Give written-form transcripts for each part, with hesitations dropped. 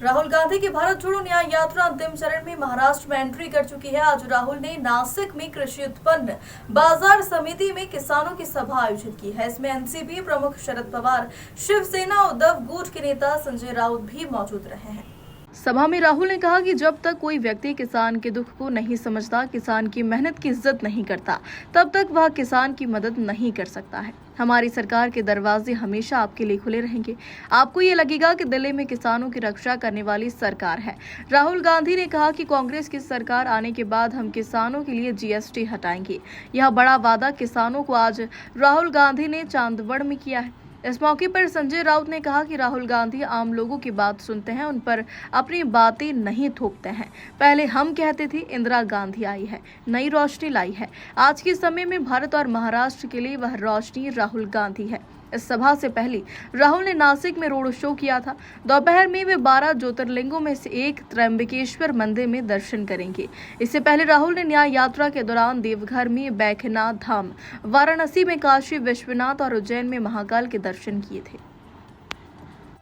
राहुल गांधी की भारत जोड़ो न्याय यात्रा अंतिम चरण में महाराष्ट्र में एंट्री कर चुकी है। आज राहुल ने नासिक में कृषि उत्पन्न बाजार समिति में किसानों की सभा आयोजित की है। इसमें एनसीपी प्रमुख शरद पवार, शिवसेना उद्धव गुट के नेता संजय राउत भी मौजूद रहे हैं। सभा में राहुल ने कहा कि जब तक कोई व्यक्ति किसान के दुख को नहीं समझता, किसान की मेहनत की इज्जत नहीं करता, तब तक वह किसान की मदद नहीं कर सकता है। हमारी सरकार के दरवाजे हमेशा आपके लिए खुले रहेंगे। आपको ये लगेगा कि दिल्ली में किसानों की रक्षा करने वाली सरकार है। राहुल गांधी ने कहा कि कांग्रेस की सरकार आने के बाद हम किसानों के लिए जीएसटी हटाएंगे। यह बड़ा वादा किसानों को आज राहुल गांधी ने चांदवड़ में किया है। इस मौके पर संजय राउत ने कहा कि राहुल गांधी आम लोगों की बात सुनते हैं, उन पर अपनी बातें नहीं थोपते हैं। पहले हम कहते थे इंदिरा गांधी आई है, नई रोशनी लाई है। आज के समय में भारत और महाराष्ट्र के लिए वह रोशनी राहुल गांधी है। इस सभा से पहले राहुल ने नासिक में रोड शो किया था। दोपहर में वे 12 ज्योतिर्लिंगों में से एक त्र्यंबकेश्वर मंदिर में दर्शन करेंगे। इससे पहले राहुल ने न्याय यात्रा के दौरान देवघर में बैद्यनाथ धाम, वाराणसी में काशी विश्वनाथ और उज्जैन में महाकाल के दर्शन किए थे।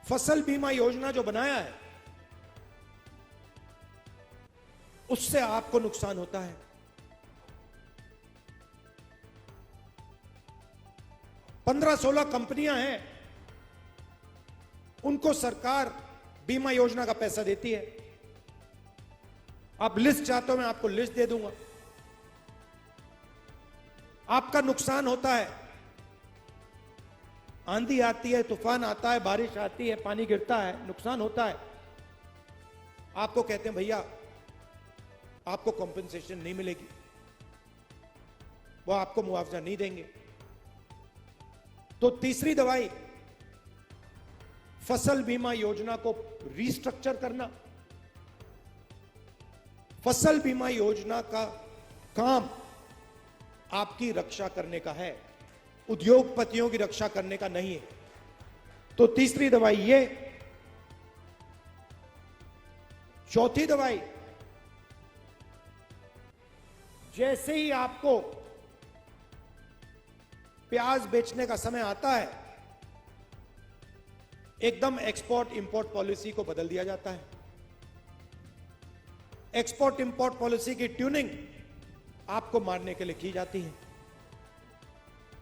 फसल बीमा योजना जो बनाया है, उससे आपको नुकसान होता है। 15-16 कंपनियां हैं, उनको सरकार बीमा योजना का पैसा देती है। आप लिस्ट चाहते हो, मैं आपको लिस्ट दे दूंगा। आपका नुकसान होता है, आंधी आती है, तूफान आता है, बारिश आती है, पानी गिरता है, नुकसान होता है। आपको कहते हैं भैया आपको कॉम्पेंसेशन नहीं मिलेगी, वो आपको मुआवजा नहीं देंगे। तो तीसरी दवाई फसल बीमा योजना को रीस्ट्रक्चर करना। फसल बीमा योजना का काम आपकी रक्षा करने का है, उद्योगपतियों की रक्षा करने का नहीं है। तो तीसरी दवाई ये। चौथी दवाई, जैसे ही आपको प्याज बेचने का समय आता है, एकदम एक्सपोर्ट इंपोर्ट पॉलिसी को बदल दिया जाता है। एक्सपोर्ट इंपोर्ट पॉलिसी की ट्यूनिंग आपको मारने के लिए की जाती है।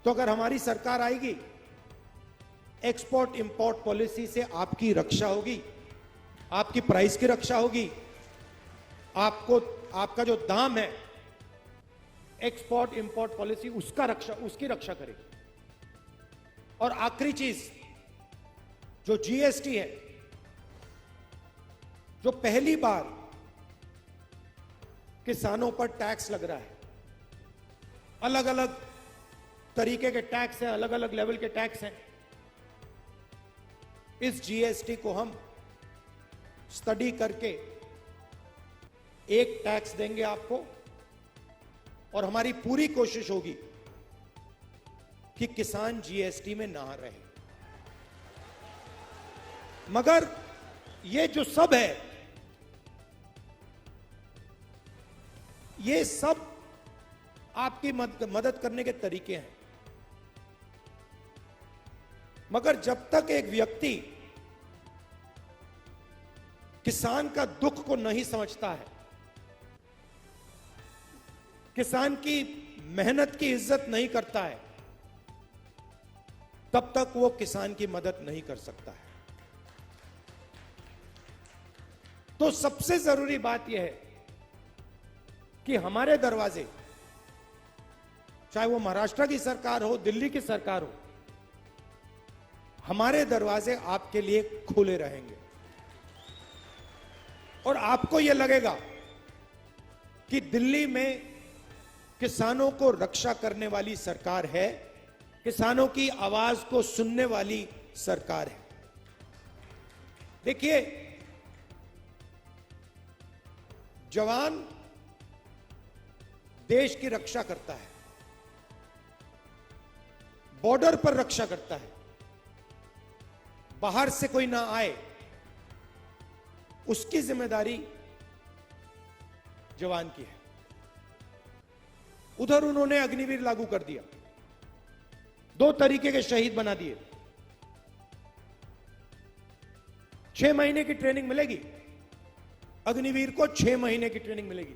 तो अगर हमारी सरकार आएगी, एक्सपोर्ट इंपोर्ट पॉलिसी से आपकी रक्षा होगी, आपकी प्राइस की रक्षा होगी, आपका जो दाम है, एक्सपोर्ट इंपोर्ट पॉलिसी उसकी रक्षा करेगी। और आखिरी चीज जो जीएसटी है, जो पहली बार किसानों पर टैक्स लग रहा है, अलग अलग तरीके के टैक्स हैं, अलग अलग लेवल के टैक्स हैं। इस जीएसटी को हम स्टडी करके एक टैक्स देंगे आपको, और हमारी पूरी कोशिश होगी कि किसान जीएसटी में ना रहे। मगर ये जो सब है, ये सब आपकी मदद करने के तरीके हैं। मगर जब तक एक व्यक्ति किसान का दुख को नहीं समझता है, किसान की मेहनत की इज्जत नहीं करता है, तब तक वो किसान की मदद नहीं कर सकता है। तो सबसे जरूरी बात यह है कि हमारे दरवाजे, चाहे वो महाराष्ट्र की सरकार हो, दिल्ली की सरकार हो, हमारे दरवाजे आपके लिए खुले रहेंगे। और आपको यह लगेगा कि दिल्ली में किसानों को रक्षा करने वाली सरकार है, किसानों की आवाज को सुनने वाली सरकार है। देखिए, जवान देश की रक्षा करता है, बॉर्डर पर रक्षा करता है, बाहर से कोई ना आए, उसकी जिम्मेदारी जवान की है। उधर उन्होंने अग्निवीर लागू कर दिया, 2 तरीके के शहीद बना दिए। 6 महीने की ट्रेनिंग मिलेगी, अग्निवीर को 6 महीने की ट्रेनिंग मिलेगी।